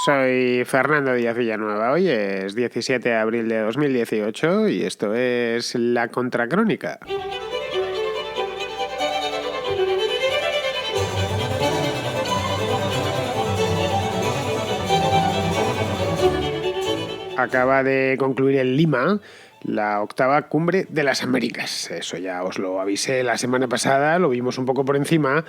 Soy Fernando Díaz Villanueva. Hoy es 17 de abril de 2018 y esto es La Contracrónica. Acaba de concluir en Lima la octava cumbre de las Américas. Eso ya os lo avisé la semana pasada, lo vimos un poco por encima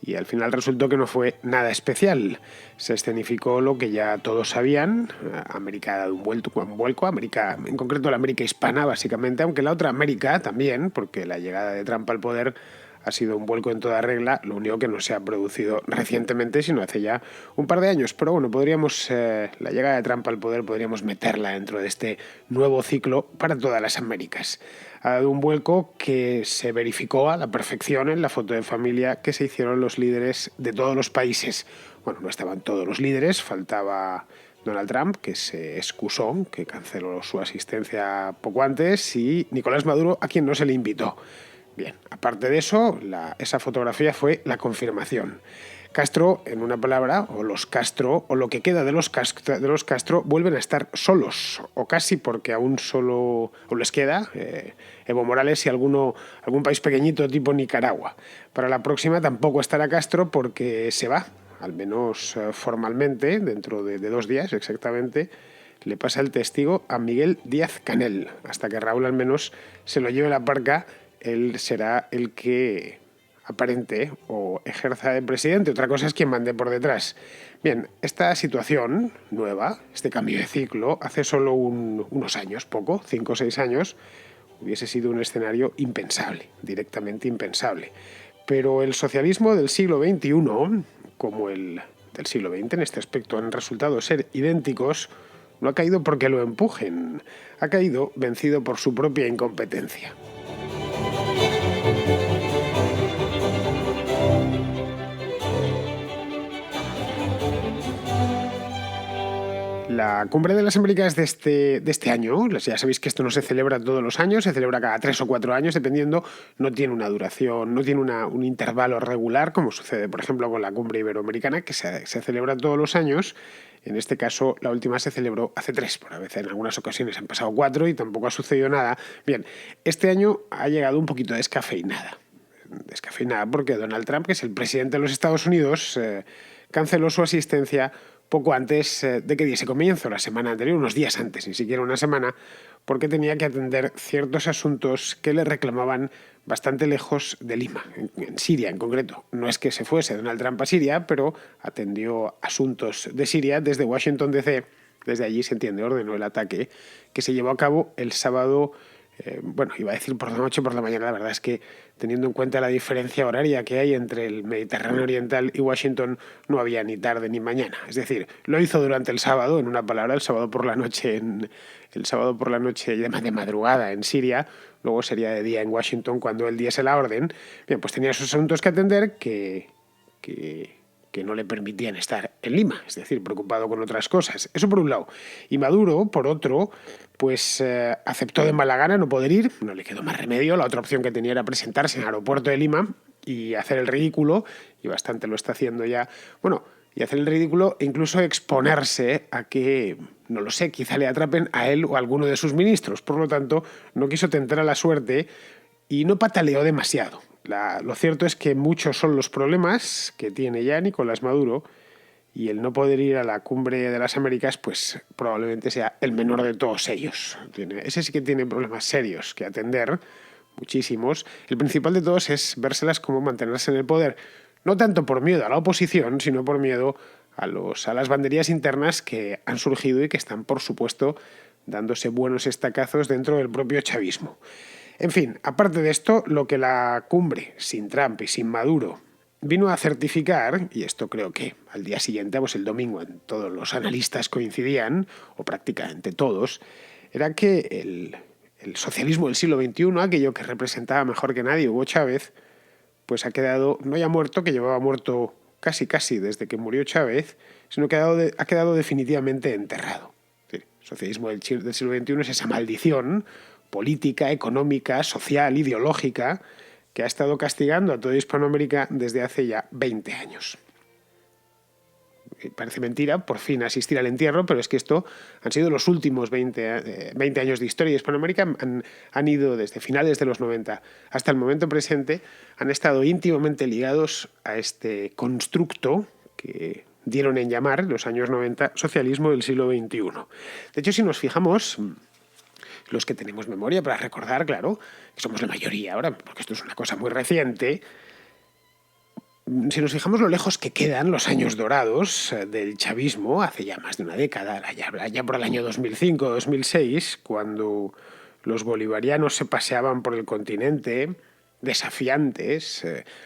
y al final resultó que no fue nada especial. Se escenificó lo que ya todos sabían. América ha dado un vuelco, América, en concreto la América hispana básicamente, aunque la otra América también, porque la llegada de Trump al poder ha sido un vuelco en toda regla, lo único que no se ha producido recientemente, sino hace ya un par de años. Pero bueno, la llegada de Trump al poder podríamos meterla dentro de este nuevo ciclo para todas las Américas. Ha dado un vuelco que se verificó a la perfección en la foto de familia que se hicieron los líderes de todos los países. Bueno, no estaban todos los líderes, faltaba Donald Trump, que se excusó, que canceló su asistencia poco antes, y Nicolás Maduro, a quien no se le invitó. Bien, aparte de eso, esa fotografía fue la confirmación. Castro, en una palabra, o los Castro, o lo que queda de los Castro, vuelven a estar solos, o casi, porque aún solo les queda Evo Morales y algún país pequeñito tipo Nicaragua. Para la próxima tampoco estará Castro porque se va, al menos formalmente, dentro de 2 días exactamente. Le pasa el testigo a Miguel Díaz-Canel. Hasta que Raúl al menos se lo lleve la parca, él será el que aparente o ejerza de presidente. Otra cosa es quien mande por detrás. Bien, esta situación nueva, este cambio de ciclo, hace solo unos años, 5 o 6 años, hubiese sido un escenario impensable, directamente impensable. Pero el socialismo del siglo XXI, como el del siglo XX, en este aspecto han resultado ser idénticos. No ha caído porque lo empujen, ha caído vencido por su propia incompetencia. La Cumbre de las Américas de este año, ya sabéis que esto no se celebra todos los años, se celebra cada 3 o 4 años, dependiendo, no tiene una duración, no tiene un intervalo regular, como sucede, por ejemplo, con la Cumbre Iberoamericana, que se celebra todos los años. En este caso, la última se celebró hace 3, por a veces en algunas ocasiones han pasado 4 y tampoco ha sucedido nada. Bien, este año ha llegado un poquito descafeinada porque Donald Trump, que es el presidente de los Estados Unidos, canceló su asistencia poco antes de que diese comienzo, la semana anterior, unos días antes, ni siquiera una semana, porque tenía que atender ciertos asuntos que le reclamaban bastante lejos de Lima, en Siria en concreto. No es que se fuese Donald Trump a Siria, pero atendió asuntos de Siria desde Washington DC. Desde allí, se entiende, ordenó el ataque que se llevó a cabo el sábado. Iba a decir por la noche, por la mañana. La verdad es que, teniendo en cuenta la diferencia horaria que hay entre el Mediterráneo Oriental y Washington, no había ni tarde ni mañana. Es decir, lo hizo durante el sábado, en una palabra, el sábado por la noche de madrugada en Siria. Luego sería de día en Washington cuando él diese la orden. Bien, pues tenía esos asuntos que atender que no le permitían estar en Lima, es decir, preocupado con otras cosas. Eso por un lado. Y Maduro, por otro, pues aceptó de mala gana no poder ir, no le quedó más remedio. La otra opción que tenía era presentarse en el aeropuerto de Lima y hacer el ridículo, y bastante lo está haciendo ya. Y hacer el ridículo e incluso exponerse a que, no lo sé, quizá le atrapen a él o a alguno de sus ministros. Por lo tanto, no quiso tentar a la suerte y no pataleó demasiado. Lo cierto es que muchos son los problemas que tiene ya Nicolás Maduro, y el no poder ir a la Cumbre de las Américas pues probablemente sea el menor de todos ellos. Ese sí que tiene problemas serios que atender, muchísimos. El principal de todos es vérselas cómo mantenerse en el poder, no tanto por miedo a la oposición, sino por miedo a las banderías internas que han surgido y que están, por supuesto, dándose buenos estacazos dentro del propio chavismo. En fin, aparte de esto, lo que la cumbre, sin Trump y sin Maduro, vino a certificar, y esto creo que al día siguiente, pues el domingo, en todos los analistas coincidían, o prácticamente todos, era que el socialismo del siglo XXI, aquello que representaba mejor que nadie Hugo Chávez, pues ha quedado, no ya muerto, que llevaba muerto casi desde que murió Chávez, sino que ha quedado definitivamente enterrado. El socialismo del siglo XXI es esa maldición política, económica, social, ideológica, que ha estado castigando a toda Hispanoamérica desde hace ya 20 años. parece mentira, por fin asistir al entierro, pero es que esto han sido los últimos 20 años de historia. Hispanoamérica han ido desde finales de los 90 hasta el momento presente, han estado íntimamente ligados a este constructo que dieron en llamar, en los años 90, socialismo del siglo XXI. De hecho, si nos fijamos, los que tenemos memoria para recordar, claro, que somos la mayoría ahora, porque esto es una cosa muy reciente, si nos fijamos lo lejos que quedan los años dorados del chavismo, hace ya más de una década, ya por el año 2005-2006, cuando los bolivarianos se paseaban por el continente, desafiantes,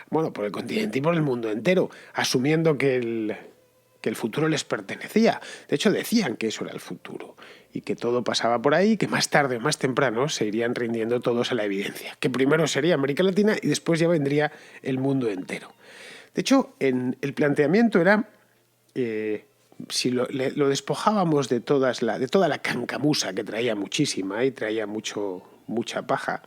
por el continente y por el mundo entero, asumiendo que el futuro les pertenecía. De hecho, decían que eso era el futuro y que todo pasaba por ahí, que más tarde o más temprano se irían rindiendo todos a la evidencia, que primero sería América Latina y después ya vendría el mundo entero. De hecho, el planteamiento era, si lo despojábamos de toda la cancamusa que traía muchísima y traía mucha paja,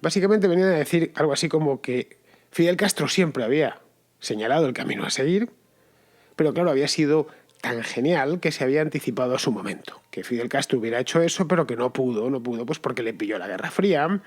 básicamente venían a decir algo así como que Fidel Castro siempre había señalado el camino a seguir, pero claro, había sido tan genial que se había anticipado a su momento. Que Fidel Castro hubiera hecho eso, pero que no pudo, pues porque le pilló la Guerra Fría,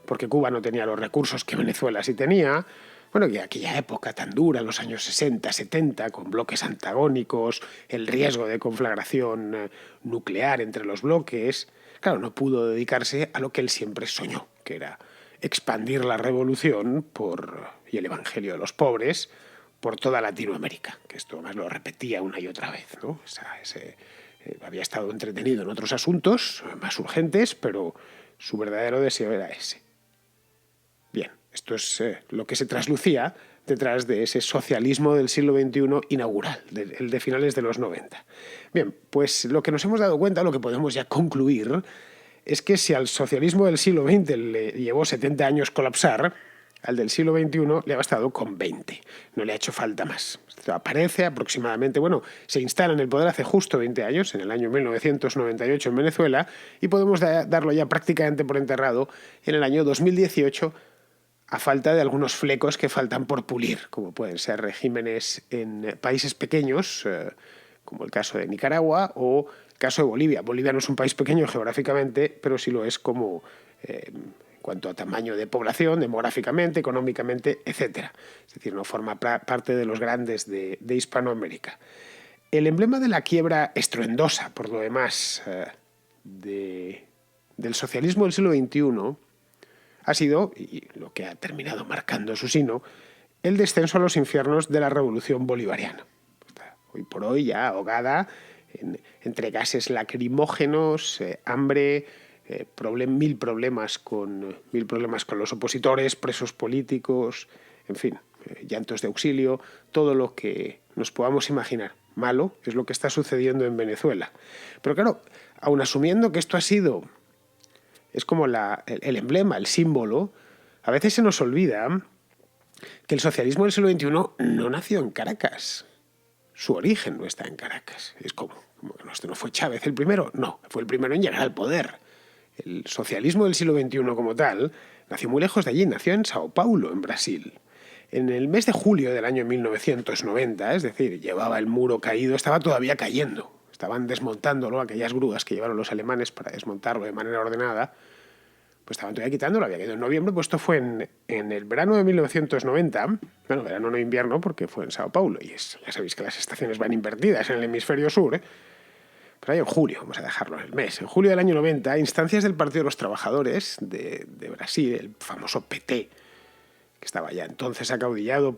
porque Cuba no tenía los recursos que Venezuela sí tenía. Bueno, y aquella época tan dura, los años 60, 70, con bloques antagónicos, el riesgo de conflagración nuclear entre los bloques, claro, no pudo dedicarse a lo que él siempre soñó, que era expandir la revolución y el evangelio de los pobres por toda Latinoamérica, que esto más lo repetía una y otra vez, ¿no? Había estado entretenido en otros asuntos más urgentes, pero su verdadero deseo era ese. Bien, esto es lo que se traslucía detrás de ese socialismo del siglo XXI inaugural, el de finales de los 90. Bien, pues lo que nos hemos dado cuenta, lo que podemos ya concluir, es que si al socialismo del siglo XX le llevó 70 años colapsar, al del siglo XXI le ha bastado con 20. No le ha hecho falta más. Esto aparece aproximadamente, se instala en el poder hace justo 20 años, en el año 1998 en Venezuela, y podemos darlo ya prácticamente por enterrado en el año 2018, a falta de algunos flecos que faltan por pulir, como pueden ser regímenes en países pequeños, como el caso de Nicaragua o el caso de Bolivia. Bolivia no es un país pequeño geográficamente, pero sí lo es como en cuanto a tamaño de población, demográficamente, económicamente, etc. Es decir, no forma parte de los grandes de Hispanoamérica. El emblema de la quiebra estruendosa, por lo demás, del socialismo del siglo XXI ha sido, y lo que ha terminado marcando su sino, el descenso a los infiernos de la revolución bolivariana. Está hoy por hoy ya ahogada entre gases lacrimógenos, hambre, mil problemas con los opositores, presos políticos, en fin, llantos de auxilio, todo lo que nos podamos imaginar. Malo es lo que está sucediendo en Venezuela. Pero claro, aun asumiendo que esto es como el emblema, el símbolo, a veces se nos olvida que el socialismo del siglo XXI no nació en Caracas. Su origen no está en Caracas. Es como que esto no fue Chávez el primero. No, fue el primero en llegar al poder. El socialismo del siglo XXI como tal nació muy lejos de allí, nació en Sao Paulo, en Brasil. En el mes de julio del año 1990, es decir, llevaba el muro caído, estaba todavía cayendo. Estaban desmontándolo, aquellas grúas que llevaron los alemanes para desmontarlo de manera ordenada, pues estaban todavía quitándolo, había caído en noviembre, pues esto fue en el verano de 1990, verano no invierno porque fue en Sao Paulo, y ya sabéis que las estaciones van invertidas en el hemisferio sur, pero ahí en julio, vamos a dejarlo en el mes, en julio del año 90, instancias del Partido de los Trabajadores de Brasil, el famoso PT, que estaba ya entonces acaudillado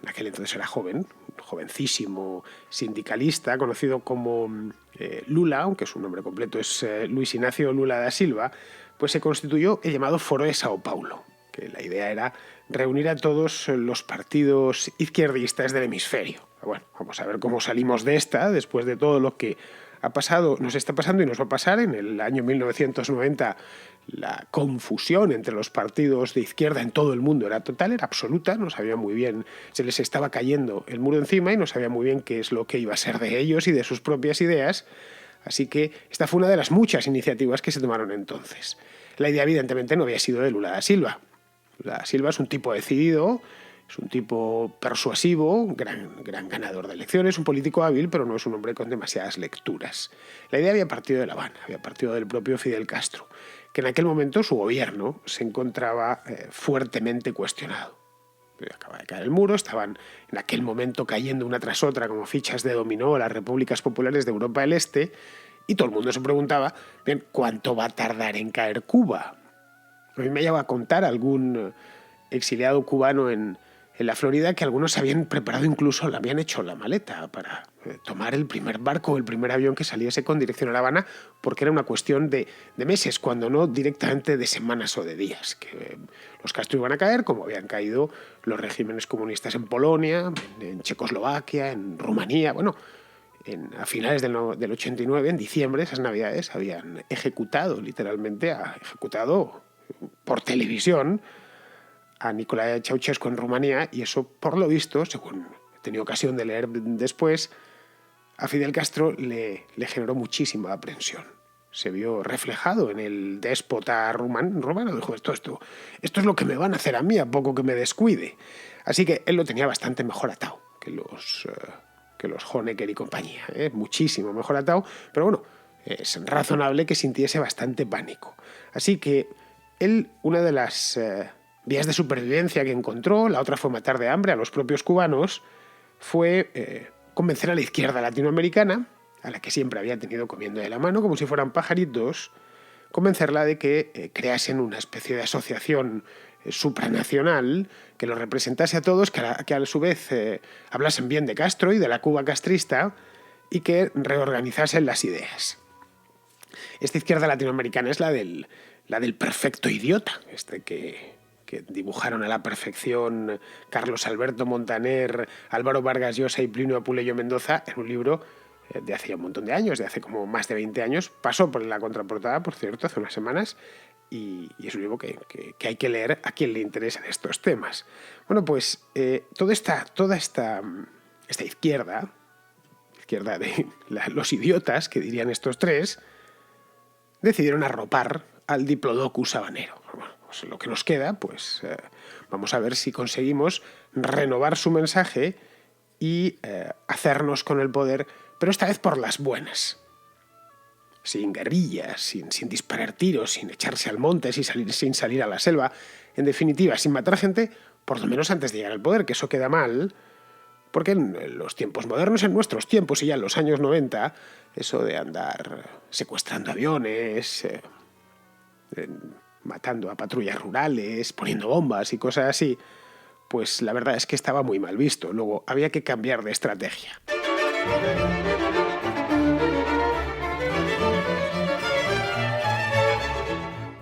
en aquel entonces era jovencísimo sindicalista, conocido como Lula, aunque su nombre completo es Luis Inácio Lula da Silva, pues se constituyó el llamado Foro de Sao Paulo, que la idea era reunir a todos los partidos izquierdistas del hemisferio. Bueno, vamos a ver cómo salimos de esta, después de todo lo que ha pasado, nos está pasando y nos va a pasar. En el año 1990 la confusión entre los partidos de izquierda en todo el mundo era total, era absoluta, no sabían muy bien, se les estaba cayendo el muro encima y no sabían muy bien qué es lo que iba a ser de ellos y de sus propias ideas. Así que esta fue una de las muchas iniciativas que se tomaron entonces. La idea evidentemente no había sido de Lula da Silva. Lula da Silva es un tipo decidido Es un tipo persuasivo, gran ganador de elecciones, un político hábil, pero no es un hombre con demasiadas lecturas. La idea había partido de La Habana, había partido del propio Fidel Castro, que en aquel momento su gobierno se encontraba fuertemente cuestionado. Acaba de caer el muro, estaban en aquel momento cayendo una tras otra como fichas de dominó las repúblicas populares de Europa del Este, y todo el mundo se preguntaba, bien, ¿cuánto va a tardar en caer Cuba? A mí me lleva a contar algún exiliado cubano en la Florida que algunos habían preparado, incluso le habían hecho la maleta para tomar el primer barco o el primer avión que saliese con dirección a La Habana, porque era una cuestión de meses, cuando no directamente de semanas o de días, que los Castro iban a caer como habían caído los regímenes comunistas en Polonia, en Checoslovaquia, en Rumanía. Bueno, a finales del 89, en diciembre, esas navidades, habían ejecutado por televisión a Nicolae Ceausescu en Rumanía, y eso, por lo visto, según he tenido ocasión de leer después, a Fidel Castro le generó muchísima aprensión. Se vio reflejado en el déspota rumano. Dijo, esto es lo que me van a hacer a mí a poco que me descuide. Así que él lo tenía bastante mejor atado que los Honecker y compañía, muchísimo mejor atado, pero bueno, es razonable que sintiese bastante pánico. Así que él, una de las vías de supervivencia que encontró, la otra fue matar de hambre a los propios cubanos, fue convencer a la izquierda latinoamericana, a la que siempre había tenido comiendo de la mano como si fueran pajaritos, convencerla de que creasen una especie de asociación supranacional que los representase a todos, que a su vez hablasen bien de Castro y de la Cuba castrista, y que reorganizasen las ideas. Esta izquierda latinoamericana es la del perfecto idiota, que dibujaron a la perfección Carlos Alberto Montaner, Álvaro Vargas Llosa y Plinio Apuleyo Mendoza en un libro de hace un montón de años, de hace como más de 20 años. Pasó por la contraportada, por cierto, hace unas semanas, y es un libro que hay que leer a quien le interesan estos temas. Bueno, pues toda esta izquierda de los idiotas, que dirían estos tres, decidieron arropar al Diplodocus habanero. Bueno, pues lo que nos queda, pues vamos a ver si conseguimos renovar su mensaje y hacernos con el poder, pero esta vez por las buenas. Sin guerrillas, sin disparar tiros, sin echarse al monte, sin salir a la selva. En definitiva, sin matar gente, por lo menos antes de llegar al poder, que eso queda mal, porque en los tiempos modernos, en nuestros tiempos y ya en los años 90, eso de andar secuestrando aviones, matando a patrullas rurales, poniendo bombas y cosas así, pues la verdad es que estaba muy mal visto. Luego había que cambiar de estrategia.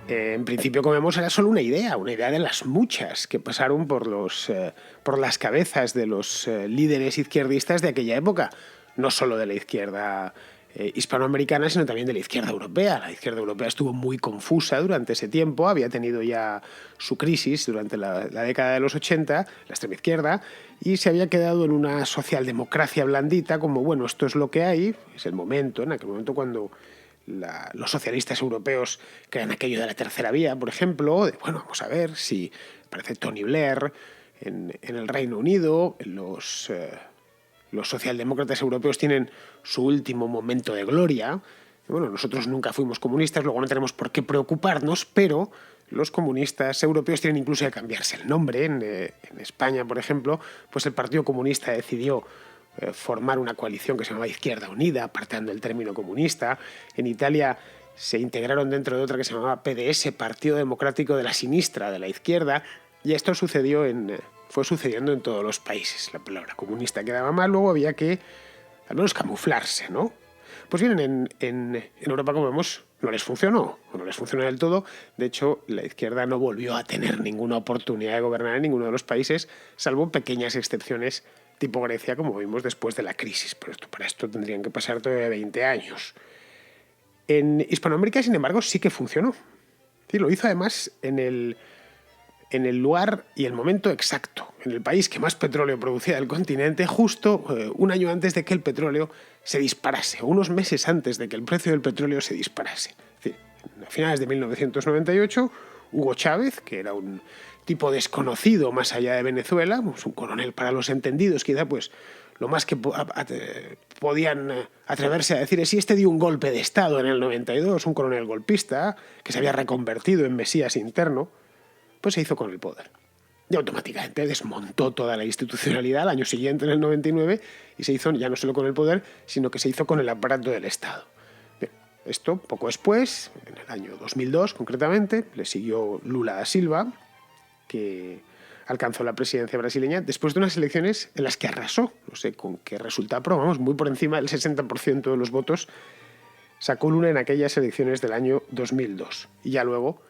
En principio, como vemos, era solo una idea de las muchas que pasaron por las cabezas de los líderes izquierdistas de aquella época, no solo de la izquierda hispanoamericana, sino también de la izquierda europea. La izquierda europea estuvo muy confusa durante ese tiempo, había tenido ya su crisis durante la década de los 80, la extrema izquierda, y se había quedado en una socialdemocracia blandita, como, bueno, esto es lo que hay, es el momento, en aquel momento cuando los socialistas europeos crean aquello de la tercera vía, por ejemplo, bueno, vamos a ver si aparece Tony Blair en el Reino Unido, los socialdemócratas europeos tienen su último momento de gloria. Bueno, nosotros nunca fuimos comunistas, luego no tenemos por qué preocuparnos, pero los comunistas europeos tienen incluso que cambiarse el nombre. En España, por ejemplo, pues el Partido Comunista decidió formar una coalición que se llamaba Izquierda Unida, apartando el término comunista. En Italia se integraron dentro de otra que se llamaba PDS, Partido Democrático de la Sinistra, de la izquierda, y esto fue sucediendo en todos los países. La palabra comunista quedaba mal, luego había que al menos camuflarse, ¿no? Pues bien, en Europa, como vemos, no les funcionó del todo. De hecho, la izquierda no volvió a tener ninguna oportunidad de gobernar en ninguno de los países, salvo pequeñas excepciones tipo Grecia, como vimos después de la crisis. Pero para esto tendrían que pasar todavía 20 años. En Hispanoamérica, sin embargo, sí que funcionó. Sí, lo hizo además en el lugar y el momento exacto, en el país que más petróleo producía del continente, justo un año antes de que el petróleo se disparase, unos meses antes de que el precio del petróleo se disparase. Es decir, a finales de 1998, Hugo Chávez, que era un tipo desconocido más allá de Venezuela, pues un coronel para los entendidos, quizá pues lo más que podían atreverse a decir es si este dio un golpe de Estado en el 92, un coronel golpista que se había reconvertido en mesías interno, pues se hizo con el poder. Y automáticamente desmontó toda la institucionalidad al año siguiente, en el 99, y se hizo ya no solo con el poder, sino que se hizo con el aparato del Estado. Bien, esto, poco después, en el año 2002 concretamente, le siguió Lula da Silva, que alcanzó la presidencia brasileña después de unas elecciones en las que arrasó, no sé con qué resultado, pero vamos, muy por encima del 60% de los votos sacó Lula en aquellas elecciones del año 2002. Y ya luego,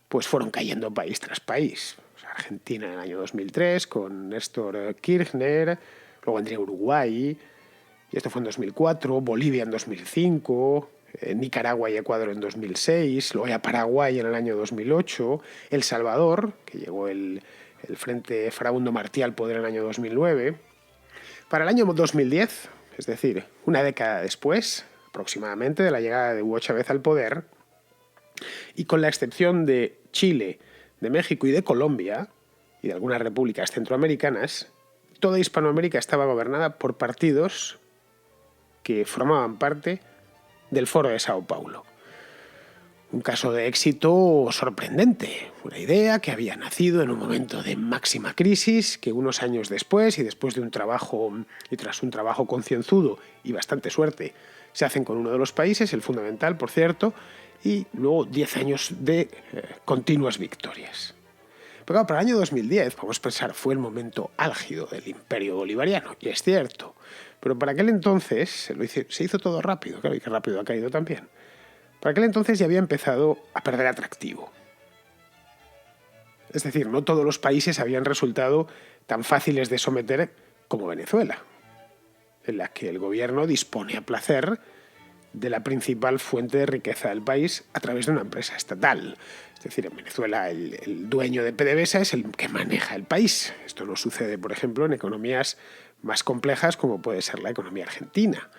pues fueron cayendo país tras país. O sea, Argentina en el año 2003 con Néstor Kirchner, luego vendría Uruguay, y esto fue en 2004, Bolivia en 2005, Nicaragua y Ecuador en 2006, luego ya Paraguay en el año 2008, El Salvador, que llegó el Frente Farabundo Martí al poder en el año 2009. Para el año 2010, es decir, una década después, aproximadamente, de la llegada de Hugo Chávez al poder, y con la excepción de Chile, de México y de Colombia, y de algunas repúblicas centroamericanas, toda Hispanoamérica estaba gobernada por partidos que formaban parte del Foro de Sao Paulo. Un caso de éxito sorprendente, una idea que había nacido en un momento de máxima crisis, que unos años después, y después de un trabajo, y tras un trabajo concienzudo y bastante suerte, se hacen con uno de los países, el fundamental, por cierto, y luego 10 años de continuas victorias. Pero claro, para el año 2010, podemos pensar, fue el momento álgido del imperio bolivariano, y es cierto. Pero para aquel entonces se hizo todo rápido, claro, y que rápido ha caído también. Para aquel entonces ya había empezado a perder atractivo. Es decir, no todos los países habían resultado tan fáciles de someter como Venezuela, en la que el gobierno dispone a placer de la principal fuente de riqueza del país a través de una empresa estatal. Es decir, en Venezuela el dueño de PDVSA es el que maneja el país. Esto no sucede, por ejemplo, en economías más complejas como puede ser la economía argentina.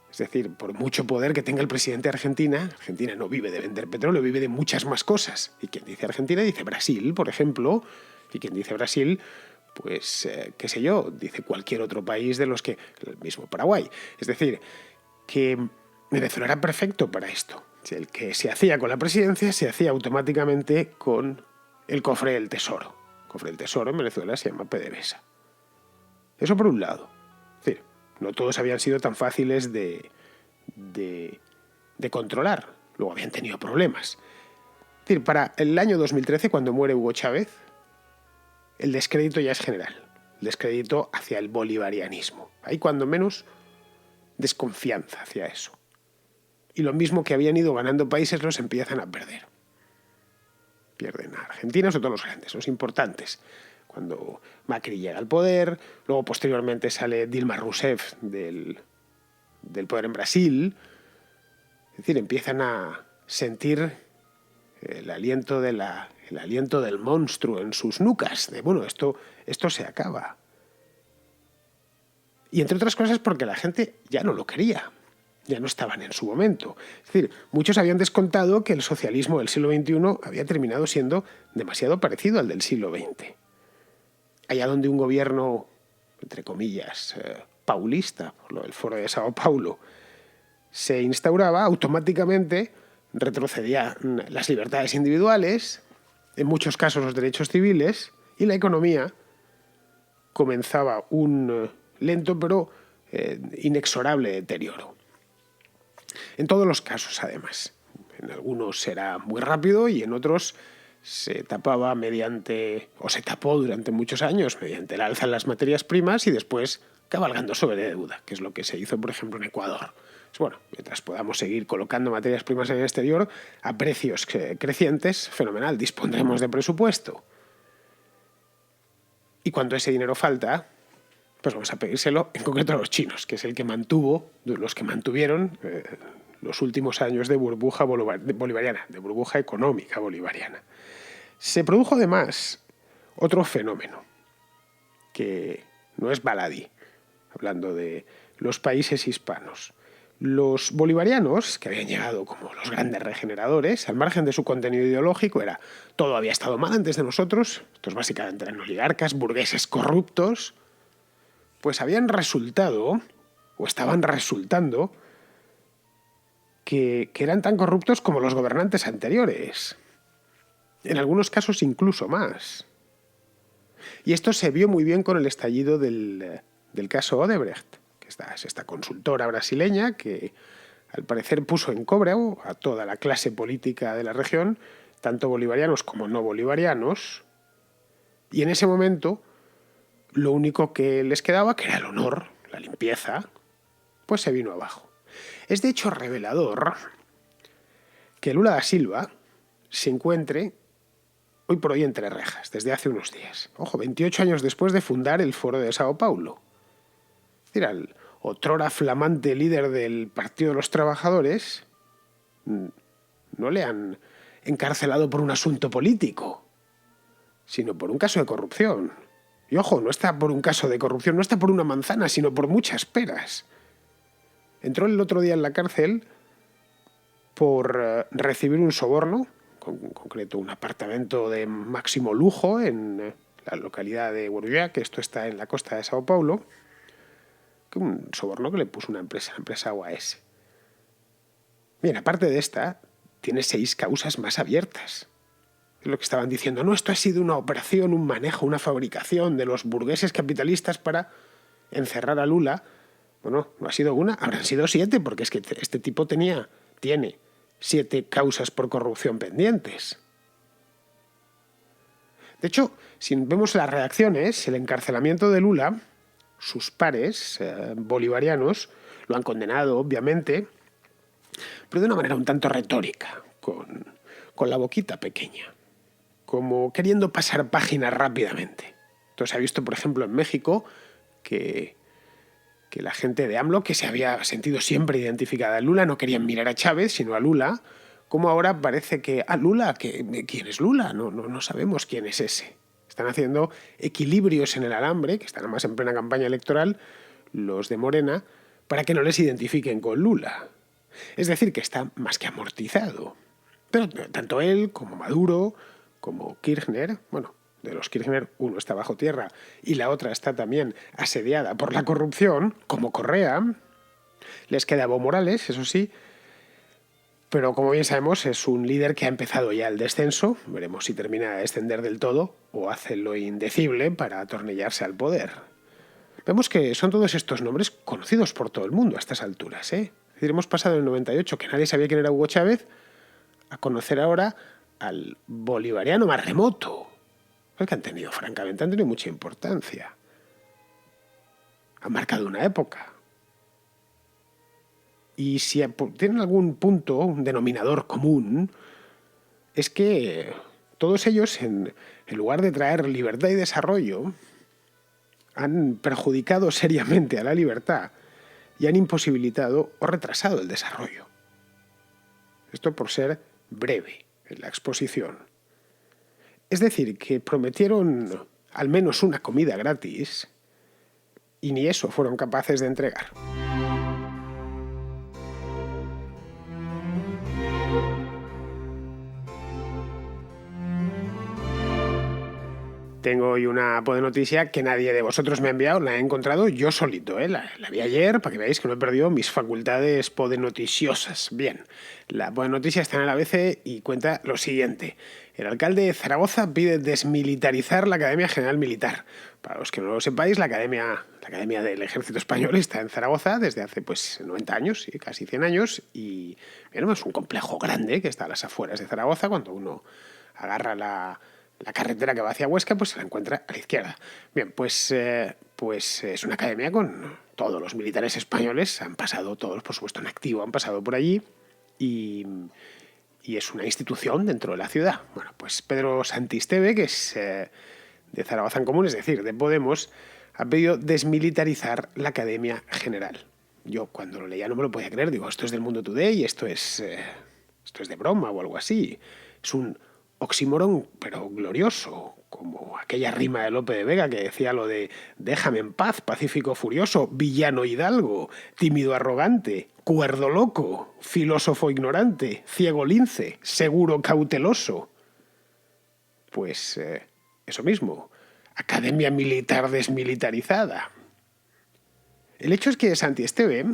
Es decir, por mucho poder que tenga el presidente de Argentina, Argentina no vive de vender petróleo, vive de muchas más cosas. Y quien dice Argentina dice Brasil, por ejemplo, y quien dice Brasil, pues, qué sé yo, dice cualquier otro país de los que, el mismo Paraguay. Es decir, que Venezuela era perfecto para esto. El que se hacía con la presidencia se hacía automáticamente con el cofre del tesoro. El cofre del tesoro en Venezuela se llama PDVSA. Eso por un lado. Es decir, no todos habían sido tan fáciles de controlar. Luego habían tenido problemas. Es decir, para el año 2013, cuando muere Hugo Chávez, el descrédito ya es general. El descrédito hacia el bolivarianismo. Hay cuando menos desconfianza hacia eso. Y lo mismo que habían ido ganando países los empiezan a perder. Pierden a Argentina, sobre todo los grandes, los importantes. Cuando Macri llega al poder, luego posteriormente sale Dilma Rousseff del poder en Brasil. Es decir, empiezan a sentir el aliento del monstruo en sus nucas. De, bueno, esto se acaba. Y entre otras cosas porque la gente ya no lo quería. Ya no estaban en su momento. Es decir, muchos habían descontado que el socialismo del siglo XXI había terminado siendo demasiado parecido al del siglo XX. Allá donde un gobierno, entre comillas, paulista, por lo del Foro de Sao Paulo, se instauraba, automáticamente retrocedían las libertades individuales, en muchos casos los derechos civiles, y la economía comenzaba un lento pero inexorable deterioro. En todos los casos, además. En algunos era muy rápido y en otros se tapaba se tapó durante muchos años mediante el alza en las materias primas y después cabalgando sobre deuda, que es lo que se hizo, por ejemplo, en Ecuador. Pues bueno, mientras podamos seguir colocando materias primas en el exterior a precios crecientes, fenomenal, dispondremos de presupuesto. Y cuando ese dinero falta, pues vamos a pedírselo en concreto a los chinos, que es los que mantuvieron los últimos años de burbuja bolivariana, de burbuja económica bolivariana. Se produjo además otro fenómeno, que no es baladí, hablando de los países hispanos. Los bolivarianos, que habían llegado como los grandes regeneradores, al margen de su contenido ideológico, era todo había estado mal antes de nosotros, estos básicamente eran oligarcas, burgueses corruptos, pues habían resultado, o estaban resultando, que eran tan corruptos como los gobernantes anteriores. En algunos casos incluso más. Y esto se vio muy bien con el estallido del caso Odebrecht, que es esta consultora brasileña que al parecer puso en cobro a toda la clase política de la región, tanto bolivarianos como no bolivarianos, y en ese momento lo único que les quedaba, que era el honor, la limpieza, pues se vino abajo. Es de hecho revelador que Lula da Silva se encuentre hoy por hoy entre rejas, desde hace unos días. Ojo, 28 años después de fundar el Foro de Sao Paulo. Es decir, al otrora flamante líder del Partido de los Trabajadores no le han encarcelado por un asunto político, sino por un caso de corrupción. Y ojo, no está por un caso de corrupción, no está por una manzana, sino por muchas peras. Entró el otro día en la cárcel por recibir un soborno, en concreto un apartamento de máximo lujo en la localidad de Guarujá, que esto está en la costa de Sao Paulo, que un soborno que le puso una empresa, la empresa UAS. Bien, aparte de esta, tiene 6 causas más abiertas. Es lo que estaban diciendo, no, esto ha sido una operación, un manejo, una fabricación de los burgueses capitalistas para encerrar a Lula. Bueno, no ha sido una, habrán sido 7, porque es que este tipo tiene 7 causas por corrupción pendientes. De hecho, si vemos las reacciones, el encarcelamiento de Lula, sus pares bolivarianos lo han condenado, obviamente, pero de una manera un tanto retórica, con la boquita pequeña, como queriendo pasar página rápidamente. Entonces se ha visto, por ejemplo, en México, que la gente de AMLO, que se había sentido siempre identificada a Lula, no querían mirar a Chávez, sino a Lula, como ahora parece que a Lula, ¿quién es Lula? No sabemos quién es ese. Están haciendo equilibrios en el alambre, que están además en plena campaña electoral, los de Morena, para que no les identifiquen con Lula. Es decir, que está más que amortizado. Pero tanto él como Maduro, como Kirchner, bueno, de los Kirchner, uno está bajo tierra y la otra está también asediada por la corrupción, como Correa. Les queda Evo Morales, eso sí, pero como bien sabemos es un líder que ha empezado ya el descenso. Veremos si termina de descender del todo o hace lo indecible para atornillarse al poder. Vemos que son todos estos nombres conocidos por todo el mundo a estas alturas, ¿eh? Es decir, hemos pasado en el 98, que nadie sabía quién era Hugo Chávez, a conocer ahora al bolivariano más remoto. Que han tenido, francamente, han tenido mucha importancia. Han marcado una época. Y si tienen algún punto, un denominador común, es que todos ellos, en lugar de traer libertad y desarrollo, han perjudicado seriamente a la libertad y han imposibilitado o retrasado el desarrollo. Esto por ser breve en la exposición. Es decir, que prometieron al menos una comida gratis y ni eso fueron capaces de entregar. Tengo hoy una noticia que nadie de vosotros me ha enviado, la he encontrado yo solito, ¿eh? La vi ayer para que veáis que no he perdido mis facultades podenoticiosas. Bien, la noticia está en el ABC y cuenta lo siguiente. El alcalde de Zaragoza pide desmilitarizar la Academia General Militar. Para los que no lo sepáis, la Academia del Ejército Español está en Zaragoza desde hace 90 años, ¿sí? Casi 100 años, y bueno, es un complejo grande que está a las afueras de Zaragoza. Cuando uno agarra la carretera que va hacia Huesca, pues se la encuentra a la izquierda. Bien, pues es una academia con todos los militares españoles, han pasado todos, por supuesto, en activo, han pasado por allí y es una institución dentro de la ciudad. Bueno, pues Pedro Santisteve, que es de Zaragoza en Común, es decir, de Podemos, ha pedido desmilitarizar la Academia General. Yo cuando lo leía no me lo podía creer, digo, esto es del Mundo Today, esto es de broma o algo así. Es un oxímoron, pero glorioso. como aquella rima de Lope de Vega que decía lo de déjame en paz, pacífico furioso, villano hidalgo, tímido arrogante, cuerdo loco, filósofo ignorante, ciego lince, seguro cauteloso. Pues eso mismo, academia militar desmilitarizada. El hecho es que Santi Esteve,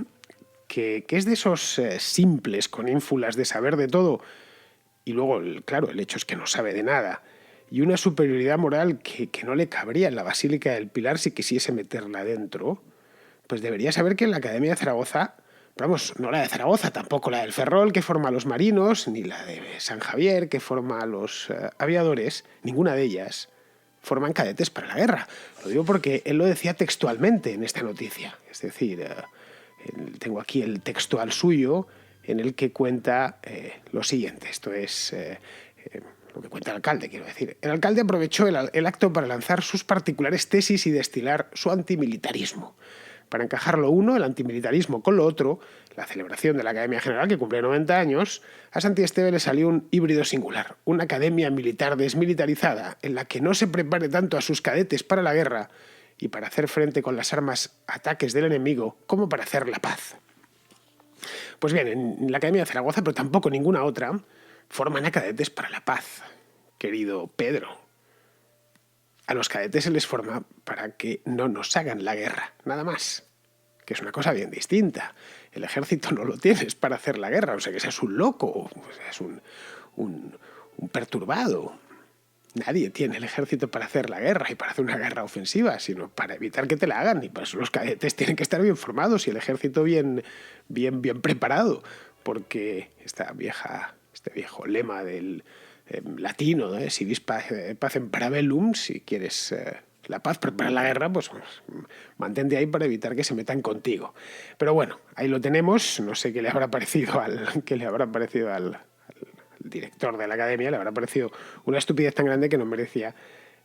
que es de esos simples con ínfulas de saber de todo, y luego, claro, el hecho es que no sabe de nada, y una superioridad moral que no le cabría en la Basílica del Pilar si quisiese meterla dentro, pues debería saber que en la Academia de Zaragoza, pero vamos, no la de Zaragoza, tampoco la del Ferrol, que forma a los marinos, ni la de San Javier, que forma a los aviadores, ninguna de ellas forman cadetes para la guerra. Lo digo porque él lo decía textualmente en esta noticia. Es decir, tengo aquí el textual suyo en el que cuenta lo siguiente. Esto es lo que cuenta el alcalde, quiero decir. El alcalde aprovechó el acto para lanzar sus particulares tesis y destilar su antimilitarismo. Para encajar lo uno, el antimilitarismo, con lo otro, la celebración de la Academia General, que cumple 90 años, a Santi Esteve le salió un híbrido singular, una academia militar desmilitarizada, en la que no se prepare tanto a sus cadetes para la guerra y para hacer frente con las armas a ataques del enemigo, como para hacer la paz. Pues bien, en la Academia de Zaragoza, pero tampoco ninguna otra, forman a cadetes para la paz, querido Pedro. A los cadetes se les forma para que no nos hagan la guerra, nada más. Que es una cosa bien distinta. El ejército no lo tienes para hacer la guerra, o sea que seas un loco, o seas un perturbado. Nadie tiene el ejército para hacer la guerra y para hacer una guerra ofensiva, sino para evitar que te la hagan. Y por eso los cadetes tienen que estar bien formados y el ejército bien preparado. Porque este viejo lema del latino, ¿no? Si vis pacem para bellum, si quieres la paz, preparar la guerra, pues mantente ahí para evitar que se metan contigo. Pero bueno, ahí lo tenemos. No sé qué le habrá parecido al director de la academia, le habrá parecido una estupidez tan grande que no merecía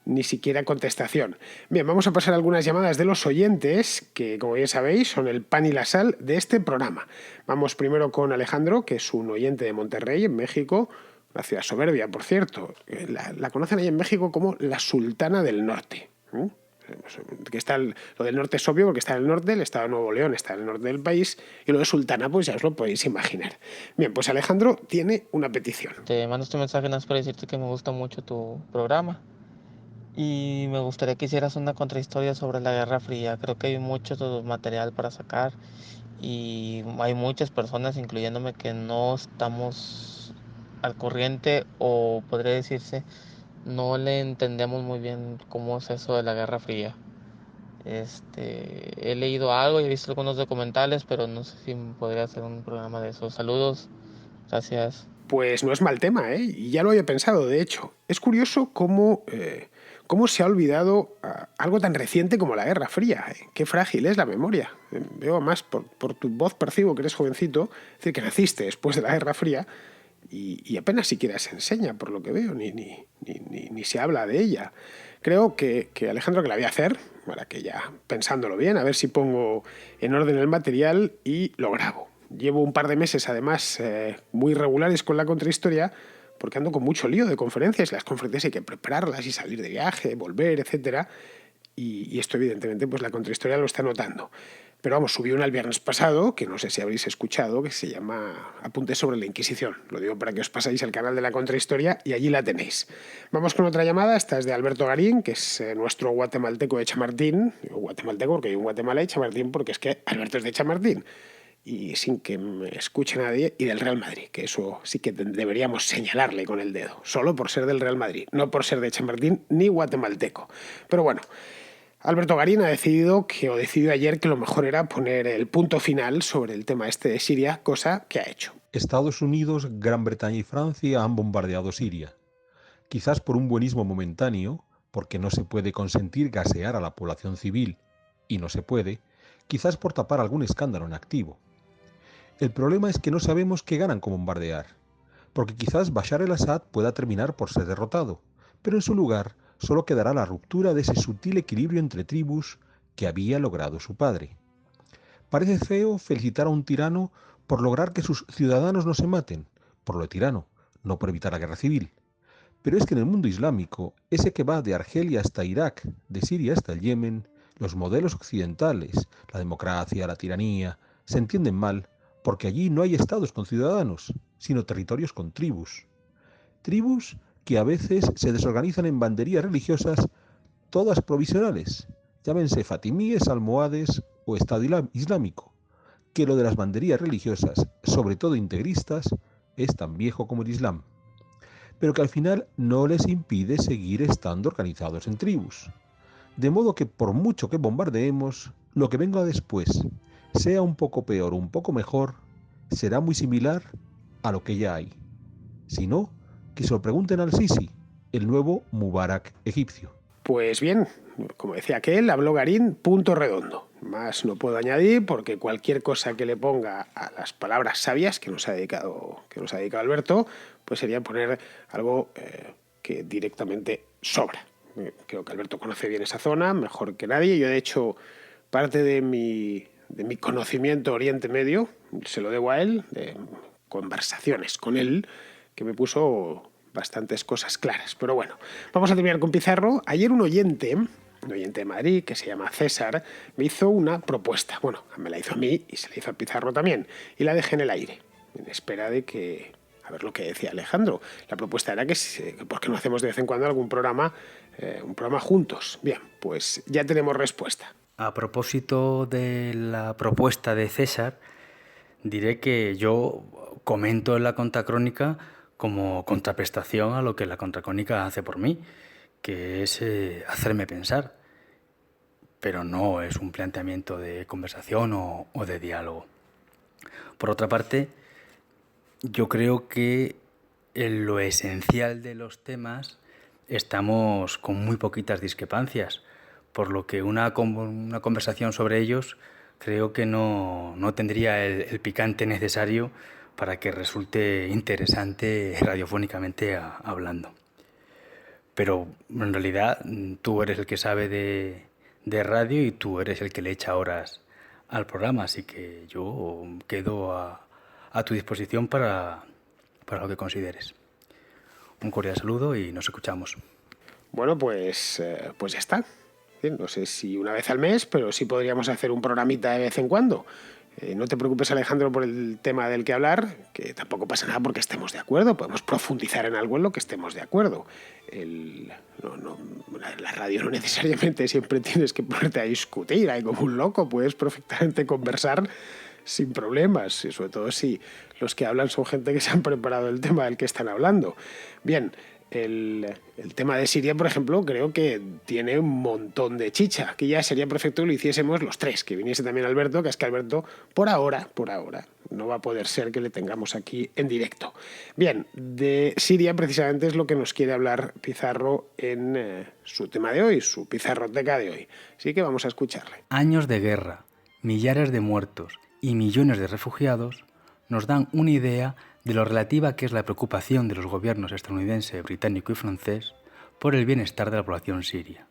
ni siquiera contestación. Bien, vamos a pasar algunas llamadas de los oyentes, que como bien sabéis son el pan y la sal de este programa. Vamos primero con Alejandro, que es un oyente de Monterrey, en México, una ciudad soberbia, por cierto. La conocen ahí en México como la Sultana del Norte. Que está lo del norte es obvio porque está en el norte, el estado de Nuevo León está en el norte del país, y lo de Sultana pues ya os lo podéis imaginar. Bien, pues Alejandro tiene una petición. Te mando este mensaje nada más para decirte que me gusta mucho tu programa y me gustaría que hicieras una contrahistoria sobre la Guerra Fría. Creo que hay mucho material para sacar y hay muchas personas, incluyéndome, que no estamos al corriente, o podría decirse, no le entendemos muy bien cómo es eso de la Guerra Fría. He leído algo y he visto algunos documentales, pero no sé si podría hacer un programa de eso. Saludos, gracias. Pues no es mal tema, ¿eh? Y ya lo había pensado, de hecho. Es curioso cómo se ha olvidado algo tan reciente como la Guerra Fría. Qué frágil es la memoria. Veo además, por tu voz percibo que eres jovencito, es decir, que naciste después de la Guerra Fría, y apenas siquiera se enseña, por lo que veo, ni se habla de ella. Creo que Alejandro, que la voy a hacer, para que ya pensándolo bien, a ver si pongo en orden el material y lo grabo. Llevo un par de meses, además, muy regulares con la contrahistoria, porque ando con mucho lío de conferencias. Las conferencias hay que prepararlas y salir de viaje, volver, etcétera. Y esto, evidentemente, pues la contrahistoria lo está notando. Pero vamos, subí una el viernes pasado, que no sé si habréis escuchado, que se llama Apuntes sobre la Inquisición. Lo digo para que os pasáis al canal de la Contrahistoria y allí la tenéis. Vamos con otra llamada. Esta es de Alberto Garín, que es nuestro guatemalteco de Chamartín. Digo guatemalteco porque hay un Guatemala y Chamartín porque es que Alberto es de Chamartín. Y sin que me escuche nadie, y del Real Madrid, que eso sí que deberíamos señalarle con el dedo, solo por ser del Real Madrid, no por ser de Chamartín ni guatemalteco. Pero bueno, Alberto Garín decidió ayer que lo mejor era poner el punto final sobre el tema este de Siria, cosa que ha hecho. Estados Unidos, Gran Bretaña y Francia han bombardeado Siria. Quizás por un buenismo momentáneo, porque no se puede consentir gasear a la población civil, y no se puede, quizás por tapar algún escándalo en activo. El problema es que no sabemos qué ganan con bombardear, porque quizás Bashar el-Assad pueda terminar por ser derrotado, pero en su lugar solo quedará la ruptura de ese sutil equilibrio entre tribus que había logrado su padre. Parece feo felicitar a un tirano por lograr que sus ciudadanos no se maten, por lo de tirano, no por evitar la guerra civil. Pero es que en el mundo islámico, ese que va de Argelia hasta Irak, de Siria hasta el Yemen, los modelos occidentales, la democracia, la tiranía, se entienden mal porque allí no hay estados con ciudadanos, sino territorios con tribus. Tribus que a veces se desorganizan en banderías religiosas, todas provisionales, llámense fatimíes, almohades o Estado Islámico, que lo de las banderías religiosas, sobre todo integristas, es tan viejo como el Islam, pero que al final no les impide seguir estando organizados en tribus. De modo que por mucho que bombardeemos, lo que venga después, sea un poco peor o un poco mejor, será muy similar a lo que ya hay. Si no, que se lo pregunten al Sisi, el nuevo Mubarak egipcio. Pues bien, como decía aquel, habló Garín, punto redondo. Más no puedo añadir porque cualquier cosa que le ponga a las palabras sabias que nos ha dedicado Alberto, pues sería poner algo que directamente sobra. Creo que Alberto conoce bien esa zona, mejor que nadie. Yo, de hecho, parte de mi conocimiento Oriente Medio se lo debo a él, de conversaciones con él, que me puso bastantes cosas claras. Pero bueno, vamos a terminar con Pizarro. Ayer un oyente de Madrid, que se llama César, me hizo una propuesta. Bueno, me la hizo a mí y se la hizo a Pizarro también. Y la dejé en el aire, en espera de que... A ver lo que decía Alejandro. La propuesta era que ¿por qué no hacemos de vez en cuando algún programa, un programa juntos? Bien, pues ya tenemos respuesta. A propósito de la propuesta de César, diré que yo comento en la Contracrónica como contraprestación a lo que la Contracrónica hace por mí, que es hacerme pensar, pero no es un planteamiento de conversación o de diálogo. Por otra parte, yo creo que en lo esencial de los temas estamos con muy poquitas discrepancias, por lo que una conversación sobre ellos creo que no tendría el picante necesario para que resulte interesante radiofónicamente hablando. Pero en realidad tú eres el que sabe de radio y tú eres el que le echa horas al programa, así que yo quedo a tu disposición para lo que consideres. Un cordial saludo y nos escuchamos. Bueno, pues ya está. No sé si una vez al mes, pero sí podríamos hacer un programita de vez en cuando. No te preocupes, Alejandro, por el tema del que hablar, que tampoco pasa nada porque estemos de acuerdo. Podemos profundizar en algo en lo que estemos de acuerdo. La radio no necesariamente siempre tienes que ponerte a discutir ahí como un loco. Puedes perfectamente conversar sin problemas, y sobre todo si los que hablan son gente que se han preparado el tema del que están hablando. Bien, el tema de Siria, por ejemplo, creo que tiene un montón de chicha, que ya sería perfecto que lo hiciésemos los tres, que viniese también Alberto, que es que Alberto, por ahora, no va a poder ser que le tengamos aquí en directo. Bien, de Siria precisamente es lo que nos quiere hablar Pizarro en su tema de hoy, su Pizarroteca de hoy. Así que vamos a escucharle. Años de guerra, millares de muertos y millones de refugiados nos dan una idea de lo relativa que es la preocupación de los gobiernos estadounidense, británico y francés por el bienestar de la población siria.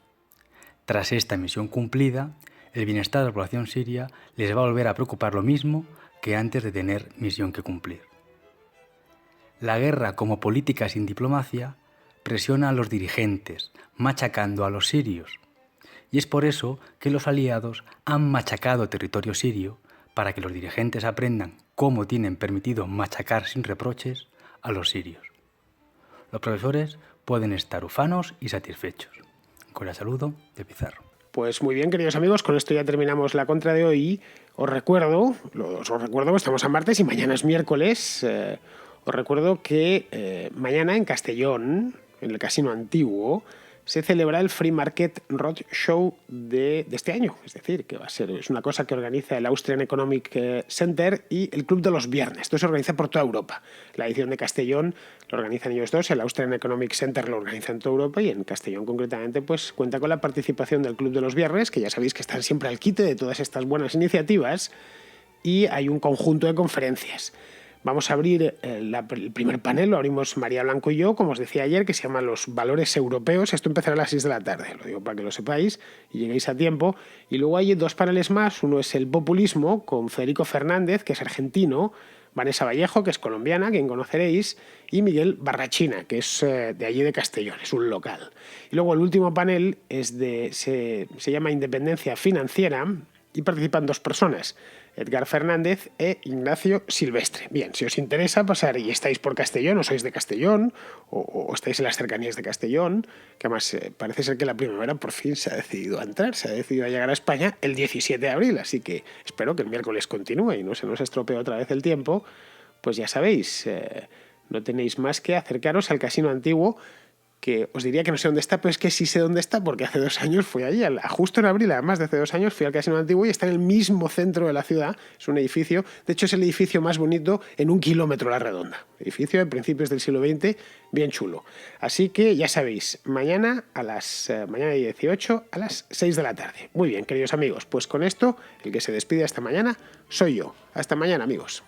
Tras esta misión cumplida, el bienestar de la población siria les va a volver a preocupar lo mismo que antes de tener misión que cumplir. La guerra como política sin diplomacia presiona a los dirigentes, machacando a los sirios. Y es por eso que los aliados han machacado territorio sirio para que los dirigentes aprendan cómo tienen permitido machacar sin reproches a los sirios. Los profesores pueden estar ufanos y satisfechos. Con el saludo de Pizarro. Pues muy bien, queridos amigos, con esto ya terminamos la contra de hoy. Os recuerdo que estamos a martes y mañana es miércoles. Os recuerdo que mañana en Castellón, en el Casino Antiguo, se celebra el Free Market Roadshow de este año. Es decir, que es una cosa que organiza el Austrian Economic Center y el Club de los Viernes. Esto se organiza por toda Europa. La edición de Castellón lo organizan ellos dos, el Austrian Economic Center lo organiza en toda Europa y en Castellón concretamente pues cuenta con la participación del Club de los Viernes, que ya sabéis que están siempre al quite de todas estas buenas iniciativas, y hay un conjunto de conferencias. Vamos a abrir el primer panel, lo abrimos María Blanco y yo, como os decía ayer, que se llama Los Valores Europeos. Esto empezará a las 6 de la tarde, lo digo para que lo sepáis y lleguéis a tiempo. Y luego hay dos paneles más, uno es el populismo, con Federico Fernández, que es argentino, Vanessa Vallejo, que es colombiana, quien conoceréis, y Miguel Barrachina, que es de allí de Castellón, es un local. Y luego el último panel se llama Independencia Financiera y participan 2 personas, Edgar Fernández e Ignacio Silvestre. Bien, si os interesa pasar y estáis por Castellón o sois de Castellón o estáis en las cercanías de Castellón, que además parece ser que la primavera por fin se ha decidido a entrar, se ha decidido a llegar a España el 17 de abril, así que espero que el miércoles continúe y no se nos estropee otra vez el tiempo. Pues ya sabéis, no tenéis más que acercaros al Casino Antiguo, que os diría que no sé dónde está, pero es que sí sé dónde está, porque hace 2 años fui allí, justo en abril, además de hace 2 años, fui al Casino Antiguo y está en el mismo centro de la ciudad. Es un edificio, de hecho es el edificio más bonito en 1 kilómetro a la redonda. Edificio de principios del siglo XX, bien chulo. Así que ya sabéis, mañana 18 a las 6 de la tarde. Muy bien, queridos amigos, pues con esto, el que se despide hasta mañana soy yo. Hasta mañana, amigos.